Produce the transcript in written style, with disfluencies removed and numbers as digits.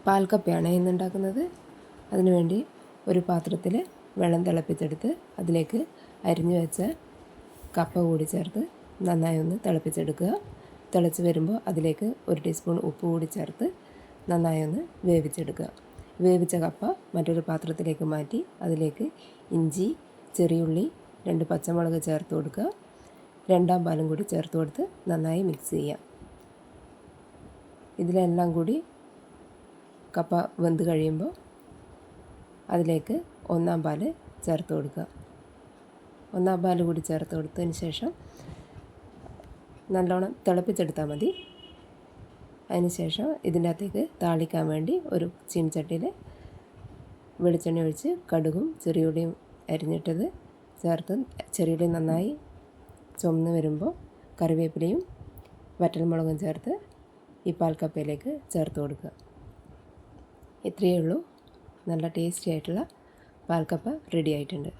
പാൽക്കപ്പയാണ് ഇന്നുണ്ടാക്കുന്നത്. അതിനുവേണ്ടി ഒരു പാത്രത്തിൽ വെള്ളം തിളപ്പിച്ചെടുത്ത് അതിലേക്ക് അരിഞ്ഞു വെച്ച കപ്പ കൂടി ചേർത്ത് നന്നായി ഒന്ന് തിളപ്പിച്ചെടുക്കുക. തിളച്ച് വരുമ്പോൾ അതിലേക്ക് 1 ടീസ്പൂൺ ഉപ്പ് കൂടി ചേർത്ത് നന്നായി ഒന്ന് വേവിച്ചെടുക്കുക. വേവിച്ച കപ്പ മറ്റൊരു പാത്രത്തിലേക്ക് മാറ്റി അതിലേക്ക് ഇഞ്ചി, ചെറിയുള്ളി, 2 പച്ചമുളക് ചേർത്ത് കൊടുക്കുക. രണ്ടാം പാലും കൂടി ചേർത്ത് കൊടുത്ത് നന്നായി മിക്സ് ചെയ്യാം. ഇതിലെല്ലാം കൂടി കപ്പ വെന്ത് കഴിയുമ്പോൾ അതിലേക്ക് ഒന്നാം പാല് ചേർത്ത് കൊടുക്കുക. ഒന്നാം പാൽ കൂടി ചേർത്ത് കൊടുത്തതിന് ശേഷം നല്ലോണം തിളപ്പിച്ചെടുത്താൽ മതി. അതിന് ശേഷം ഇതിൻ്റെ അകത്തേക്ക് താളിക്കാൻ വേണ്ടി ഒരു ചീനച്ചട്ടിയിൽ വെളിച്ചെണ്ണ ഒഴിച്ച് കടുകും ചെറിയുള്ളിയും അരിഞ്ഞിട്ടത് ചേർത്ത് ചെറിയുള്ളി നന്നായി ചുവന്ന് വരുമ്പോൾ കറിവേപ്പിലയും വറ്റൽമുളകും ചേർത്ത് ഈ പാൽക്കപ്പയിലേക്ക് ചേർത്ത് കൊടുക്കുക. ഇത്രയേ ഉള്ളൂ. നല്ല ടേസ്റ്റി ആയിട്ടുള്ള പാൽക്കപ്പ റെഡി ആയിട്ടുണ്ട്.